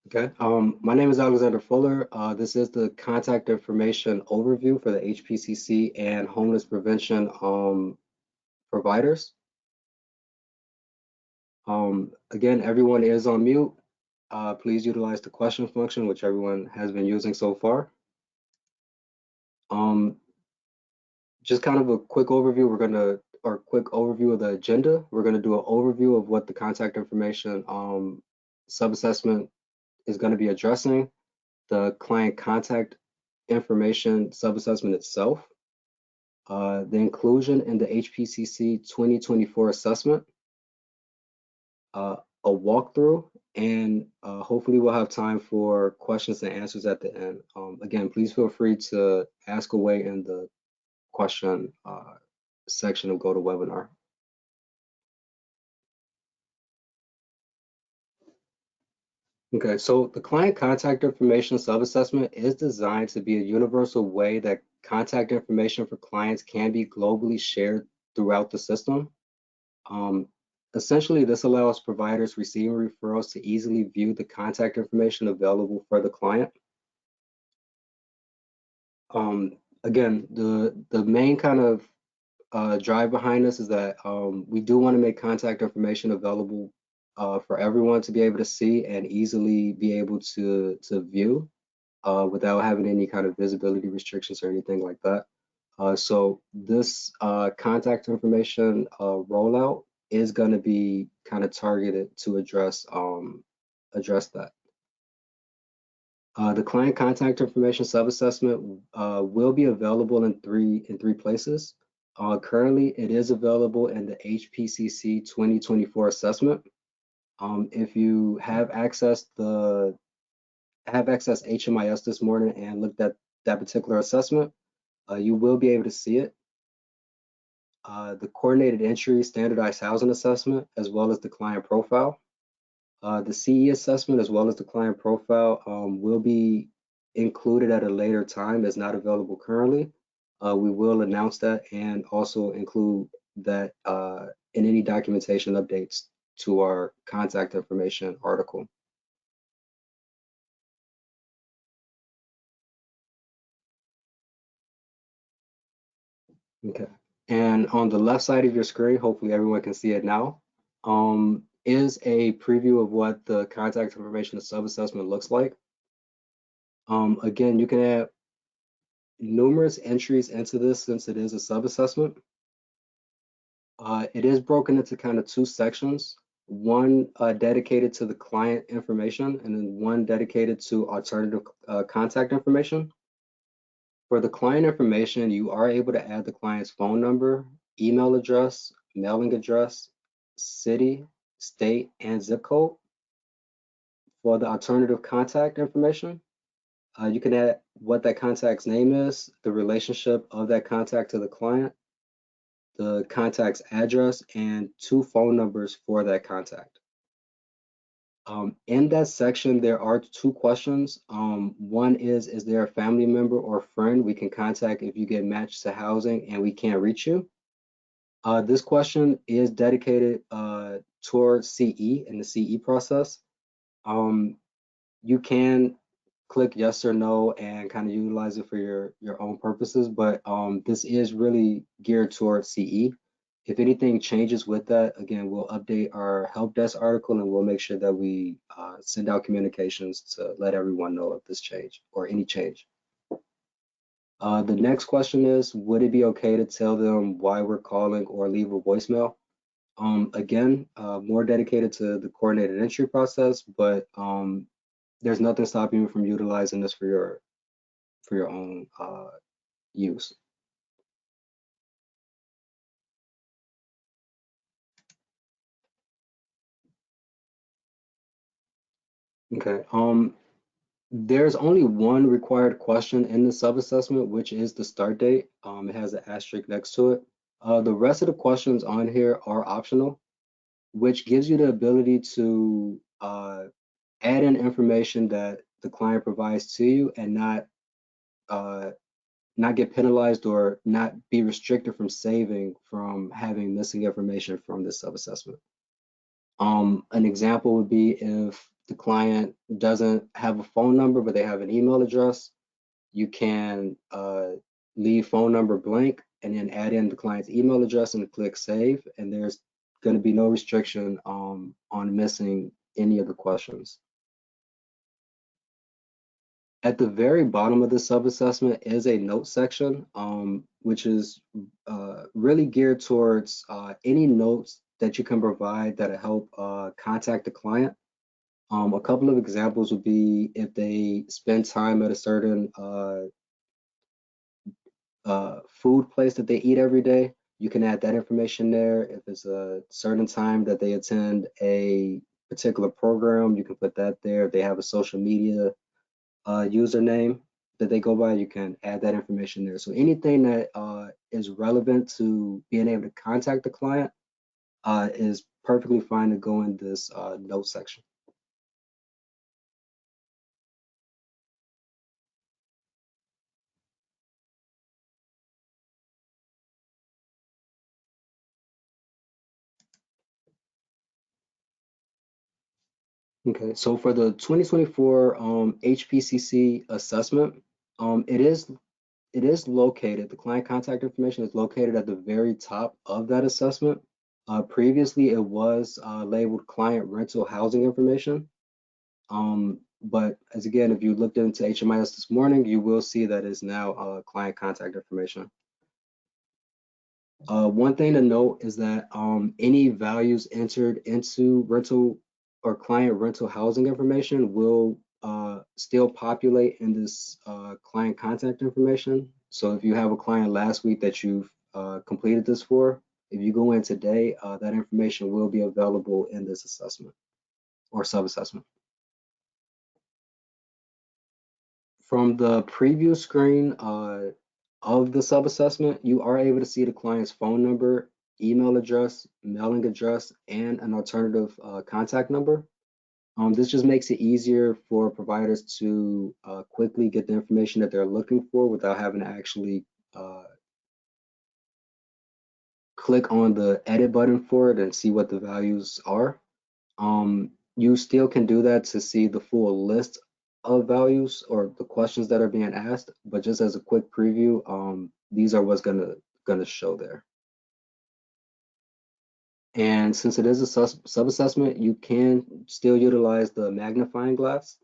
Okay. My name is Alexander Fuller. This is the contact information overview for the HPCC and homeless prevention providers. Again, everyone is on mute. Please utilize the question function, which everyone has been using so far. Um, just kind of a quick overview. Or quick overview of the agenda. We're gonna do an overview of what the contact information sub-assessment is gonna be addressing, the client contact information sub-assessment itself, the inclusion in the HPCC 2024 assessment, a walkthrough, and hopefully we'll have time for questions and answers at the end. Again, please feel free to ask away in the question section of GoToWebinar. Okay, so the client contact information sub-assessment is designed to be a universal way that contact information for clients can be globally shared throughout the system. Essentially, this allows providers receiving referrals to easily view the contact information available for the client. Again, the main kind of drive behind this is that we do want to make contact information available for everyone to be able to see and easily be able to view without having any kind of visibility restrictions or anything like that. So this contact information rollout is going to be kind of targeted to address that. The client contact information sub-assessment will be available in three places. Currently, it is available in the HPCC 2024 assessment. If you have accessed HMIS this morning and looked at that particular assessment, you will be able to see it. The coordinated entry standardized housing assessment, as well as the client profile. The CE assessment, as well as the client profile, will be included at a later time. It's not available currently. We will announce that and also include that in any documentation updates to our contact information article. Okay. And on the left side of your screen, hopefully everyone can see it now, is a preview of what the contact information sub-assessment looks like. Again, you can add numerous entries into this since it is a sub-assessment. It is broken into kind of two sections, one dedicated to the client information and then one dedicated to alternative contact information. For the client information, you are able to add the client's phone number, email address, mailing address, city, state, and zip code. For the alternative contact information, you can add what that contact's name is, the relationship of that contact to the client, the contact's address, and two phone numbers for that contact. In that section, there are two questions. One is there a family member or friend we can contact if you get matched to housing and we can't reach you? This question is dedicated towards CE and the CE process. You can click yes or no and kind of utilize it for your own purposes, but this is really geared towards CE. If anything changes with that, again, we'll update our help desk article and we'll make sure that we send out communications to let everyone know of this change or any change. The next question is, would it be okay to tell them why we're calling or leave a voicemail? Again, more dedicated to the coordinated entry process, but there's nothing stopping you from utilizing this for your own use. Okay. There's only one required question in the sub-assessment, which is the start date. It has an asterisk next to it. The rest of the questions on here are optional, which gives you the ability to add in information that the client provides to you and not get penalized or not be restricted from saving from having missing information from this sub-assessment. An example would be if the client doesn't have a phone number, but they have an email address, you can leave phone number blank and then add in the client's email address and click save. And there's going to be no restriction on missing any of the questions. At the very bottom of the sub-assessment is a note section, which is really geared towards any notes that you can provide that help contact the client. A couple of examples would be if they spend time at a certain food place that they eat every day, you can add that information there. If it's a certain time that they attend a particular program, you can put that there. If they have a social media username that they go by, you can add that information there. So anything that is relevant to being able to contact the client is perfectly fine to go in this note section. Okay, so for the 2024 HPCC assessment, it is located, the client contact information is located at the very top of that assessment. Previously, it was labeled client rental housing information. But as again, if you looked into HMIS this morning, you will see that it's now client contact information. One thing to note is that any values entered into rental or client rental housing information will still populate in this client contact information. So if you have a client last week that you've completed this for, if you go in today, that information will be available in this assessment or sub-assessment. From the preview screen of the sub-assessment, you are able to see the client's phone number, email address, mailing address, and an alternative contact number. This just makes it easier for providers to quickly get the information that they're looking for without having to actually click on the edit button for it and see what the values are. You still can do that to see the full list of values or the questions that are being asked, but just as a quick preview, these are what's gonna show there. And since it is a sub-assessment, you can still utilize the magnifying glass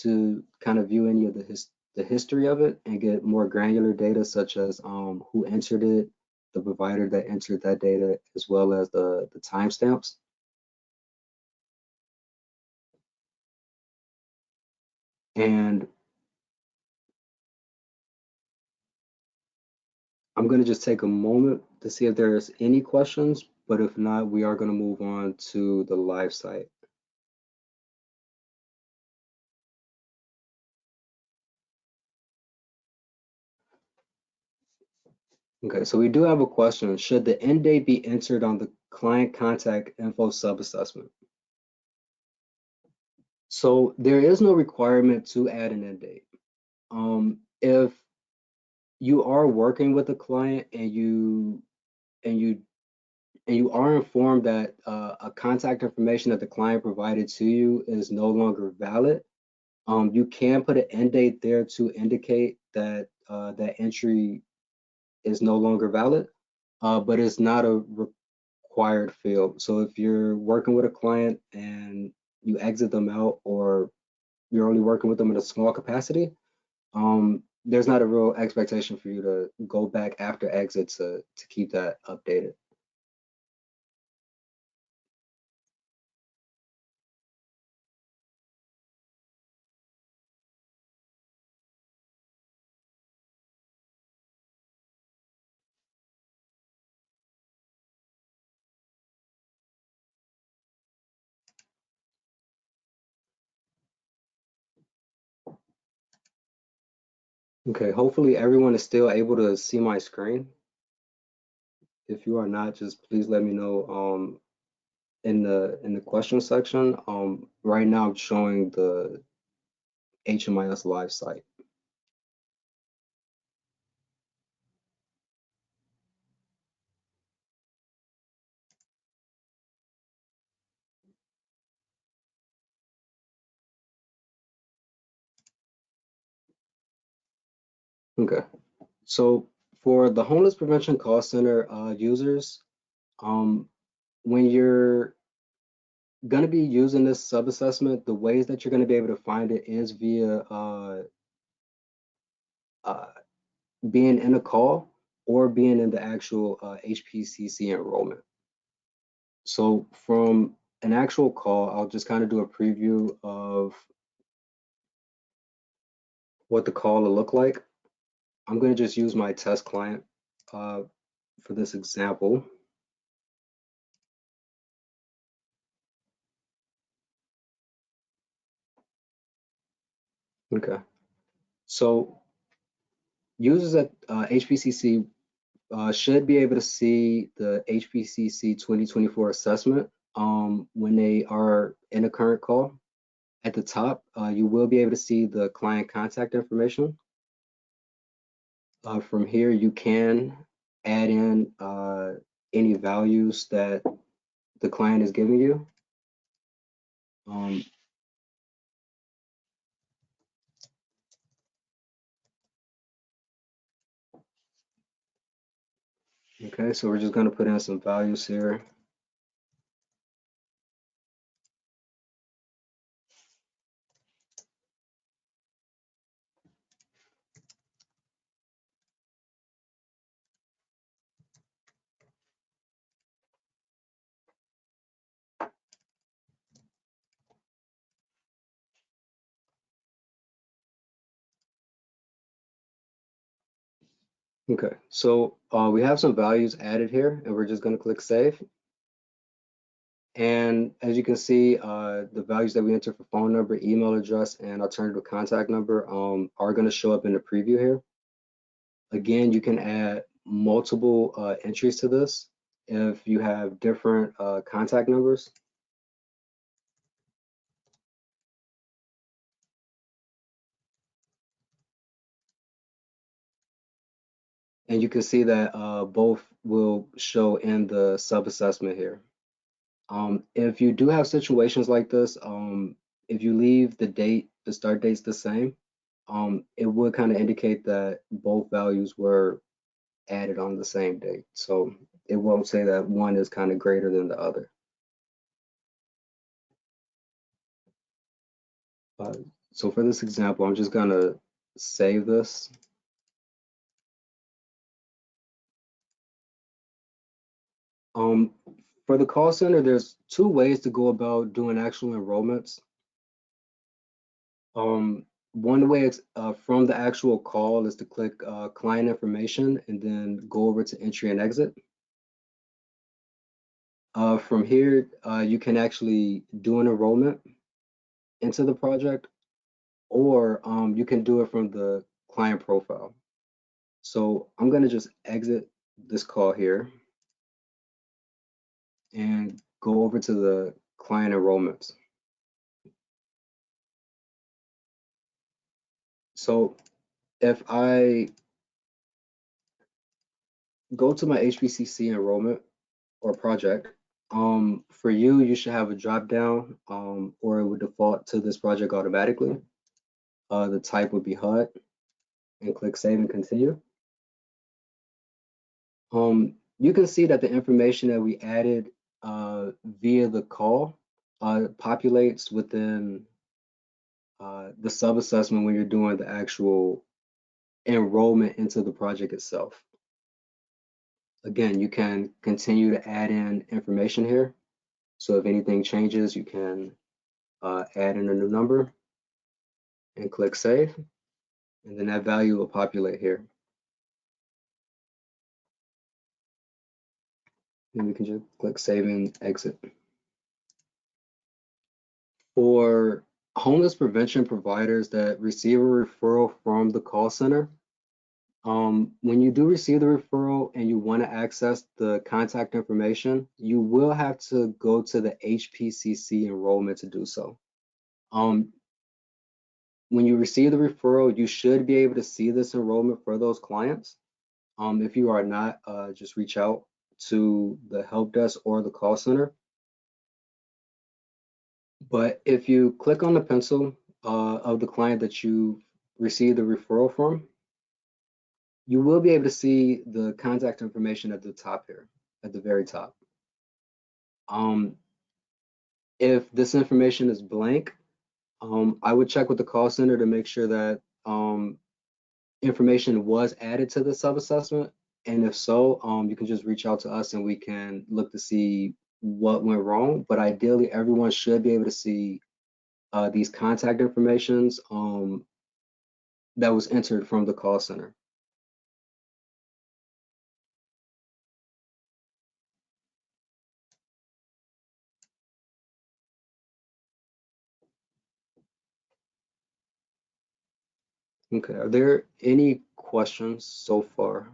to kind of view any of the history of it and get more granular data such as who entered it, the provider that entered that data, as well as the timestamps. And I'm going to just take a moment to see if there's any questions, but if not, we are going to move on to the live site. Okay, so we do have a question. Should the end date be entered on the client contact info sub-assessment? So there is no requirement to add an end date. If you are working with a client and you are informed that a contact information that the client provided to you is no longer valid, you can put an end date there to indicate that that entry is no longer valid, but it's not a required field. So if you're working with a client and you exit them out, or you're only working with them in a small capacity, there's not a real expectation for you to go back after exit to keep that updated. Okay, hopefully everyone is still able to see my screen. If you are not, just please let me know in the question section. Right now I'm showing the HMIS live site. Okay. So for the homeless prevention call center users, um, when you're going to be using this sub-assessment, the ways that you're going to be able to find it is via uh, being in a call or being in the actual HPCC enrollment. So from an actual call, I'll just kind of do a preview of what the call will look like. I'm going to just use my test client uh, for this example. Okay. So users at HPCC should be able to see the HPCC 2024 assessment when they are in a current call. At the top, you will be able to see the client contact information. From here, you can add in any values that the client is giving you. Um, okay, so we're just going to put in some values here. Okay, so we have some values added here, and we're just going to click Save. And as you can see, the values that we enter for phone number, email address, and alternative contact number are going to show up in the preview here. Again, you can add multiple entries to this if you have different contact numbers. And you can see that both will show in the sub-assessment here. If you do have situations like this, if you leave the start dates the same, it would kind of indicate that both values were added on the same date. So it won't say that one is kind of greater than the other. Uh, so for this example, I'm just gonna save this. Um, for the call center, there's two ways to go about doing actual enrollments. One way it's, from the actual call is to click client information and then go over to entry and exit. From here, you can actually do an enrollment into the project, or you can do it from the client profile. So I'm going to just exit this call here and go over to the client enrollments. So if I go to my HPCC enrollment or project, for you, you should have a drop down, or it would default to this project automatically. The type would be HUD, and click Save and Continue. You can see that the information that we added via the call populates within the sub-assessment when you're doing the actual enrollment into the project itself. Again, you can continue to add in information here. So if anything changes, you can add in a new number and click Save, and then that value will populate here. And we can just click Save and Exit. For homeless prevention providers that receive a referral from the call center, when you do receive the referral and you want to access the contact information, you will have to go to the HPCC enrollment to do so. When you receive the referral, you should be able to see this enrollment for those clients. If you are not, just reach out to the help desk or the call center. But if you click on the pencil of the client that you received the referral from, you will be able to see the contact information at the top here, at the very top. Um, if this information is blank, I would check with the call center to make sure that information was added to the sub-assessment. And if so, you can just reach out to us and we can look to see what went wrong. But ideally, everyone should be able to see these contact informations that was entered from the call center. Okay, are there any questions so far?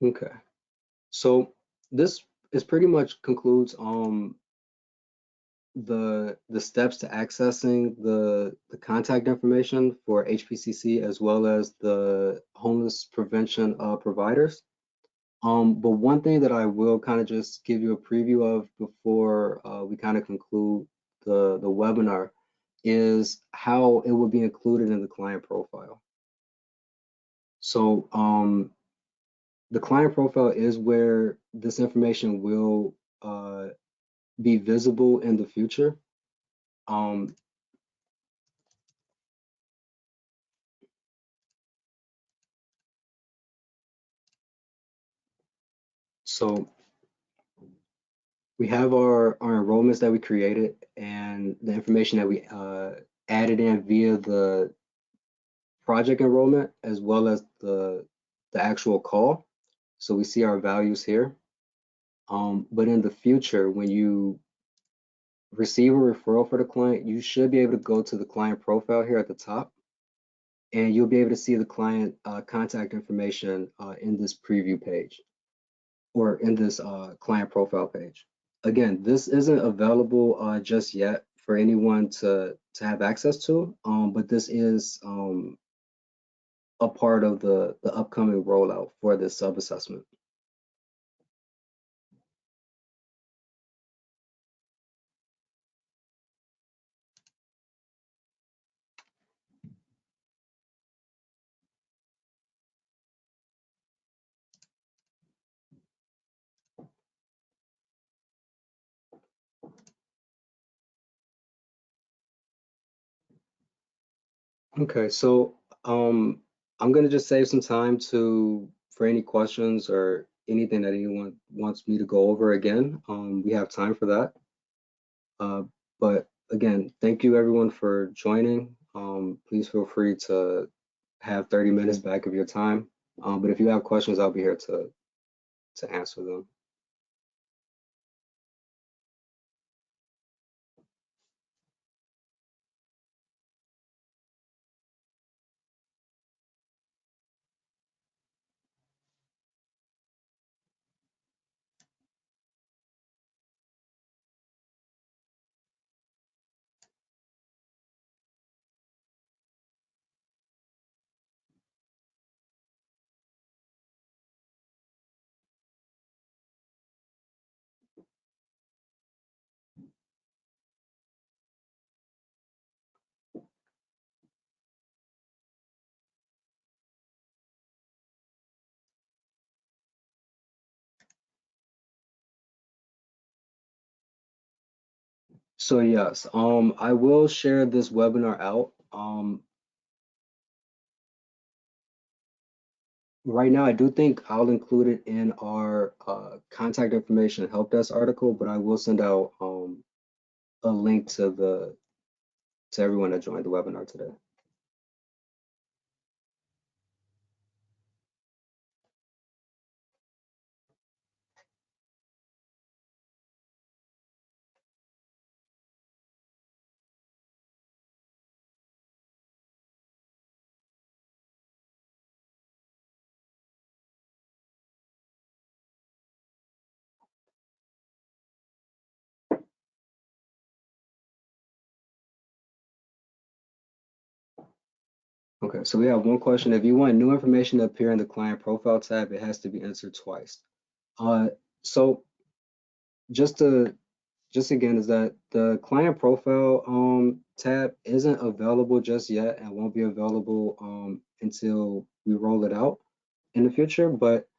Okay, so this is pretty much concludes the steps to accessing the contact information for HPCC as well as the homeless prevention providers. But one thing that I will kind of just give you a preview of before we kind of conclude the webinar is how it will be included in the client profile. So the client profile is where this information will be visible in the future. Um, so we have our enrollments that we created and the information that we added in via the project enrollment as well as the actual call. So we see our values here. But in the future, when you receive a referral for the client, you should be able to go to the client profile here at the top, and you'll be able to see the client contact information in this preview page or in this client profile page. Again, this isn't available just yet for anyone to have access to, but this is a part of the upcoming rollout for this sub-assessment. Okay, so I'm gonna just save some time to for any questions or anything that anyone wants me to go over again. We have time for that. Uh, but again, thank you everyone for joining. Please feel free to have 30 minutes back of your time. But if you have questions, I'll be here to answer them. So yes, I will share this webinar out. Right now, I do think I'll include it in our contact information help desk article, but I will send out a link to everyone that joined the webinar today. Okay, so we have one question. If you want new information to appear in the client profile tab, it has to be entered twice. Uh, so just to just again is that the client profile tab isn't available just yet and won't be available until we roll it out in the future. But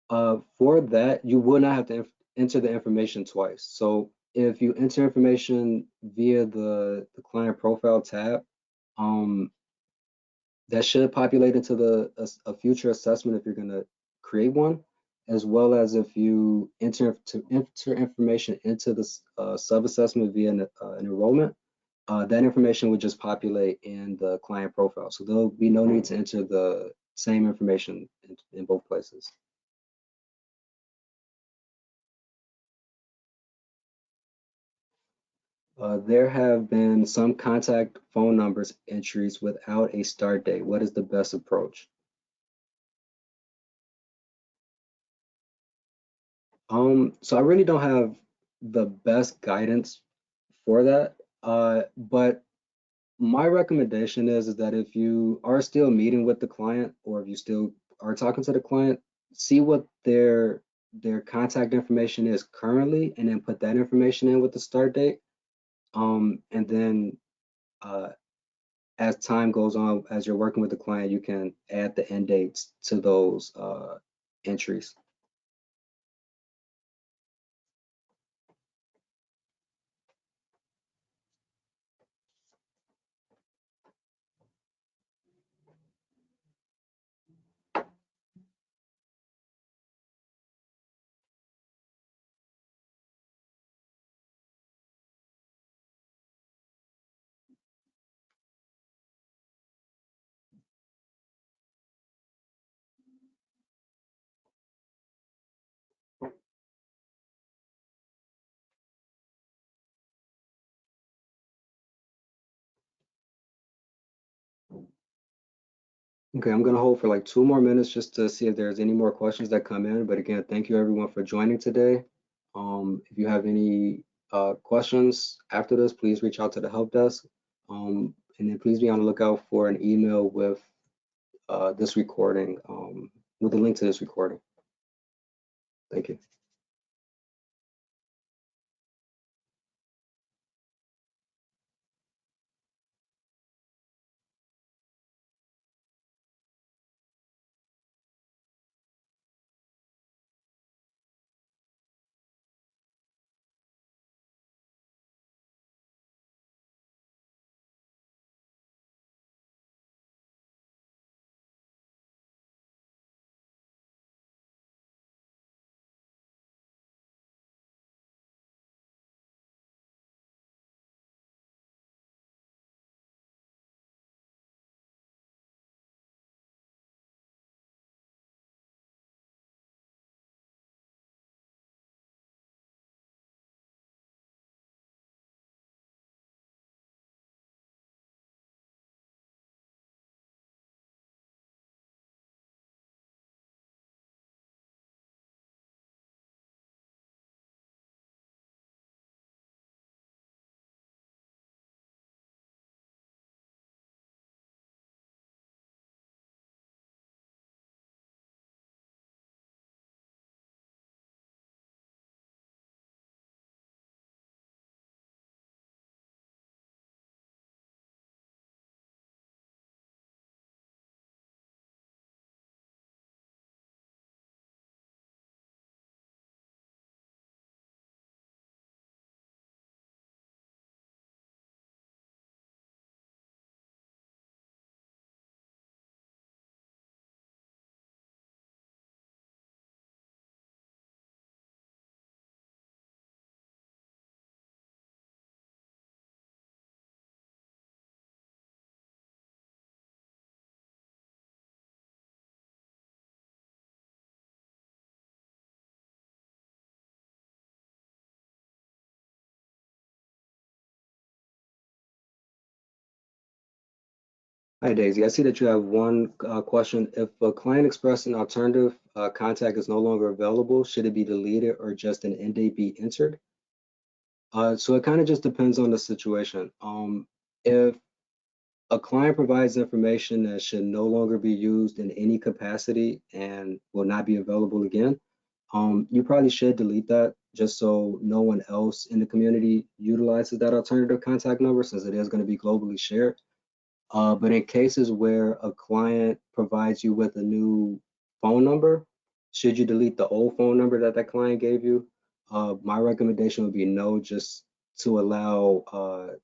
for that, you will not have to enter the information twice. So if you enter information via the client profile tab, um, that should populate into a future assessment if you're going to create one, as well as if you enter information into the sub-assessment via an enrollment, that information would just populate in the client profile. So there'll be no need to enter the same information in both places. There have been some contact phone numbers entries without a start date. What is the best approach? So I really don't have the best guidance for that. But my recommendation is that if you are still meeting with the client or if you still are talking to the client, see what their contact information is currently and then put that information in with the start date. And then uh, as time goes on, as you're working with the client, you can add the end dates to those entries. Okay, I'm gonna hold for like 2 more minutes just to see if there's any more questions that come in. But again, thank you everyone for joining today. If you have any questions after this, please reach out to the help desk. And then please be on the lookout for an email with this recording, with a link to this recording. Thank you. Hi, Daisy. I see that you have one question. If a client expressed an alternative contact is no longer available, should it be deleted or just an end date be entered? So it kind of just depends on the situation. If A client provides information that should no longer be used in any capacity and will not be available again. You probably should delete that just so no one else in the community utilizes that alternative contact number, since it is going to be globally shared. But in cases where a client provides you with a new phone number, should you delete the old phone number that that client gave you? My recommendation would be no, just to allow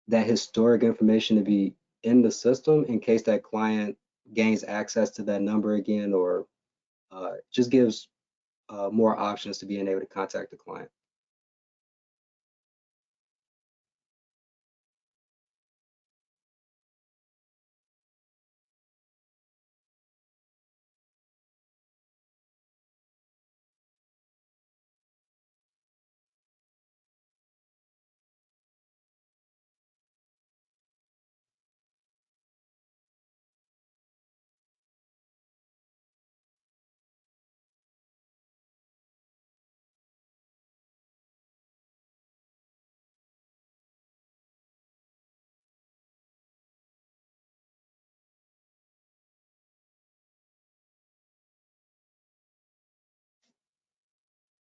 that historic information to be in the system in case that client gains access to that number again, or just gives more options to being able to contact the client.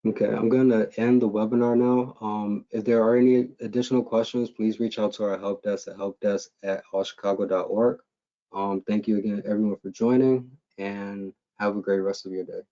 Okay, I'm going to end the webinar now. If there are any additional questions, please reach out to our help desk at helpdesk@allchicago.org. Thank you again, everyone, for joining, and have a great rest of your day.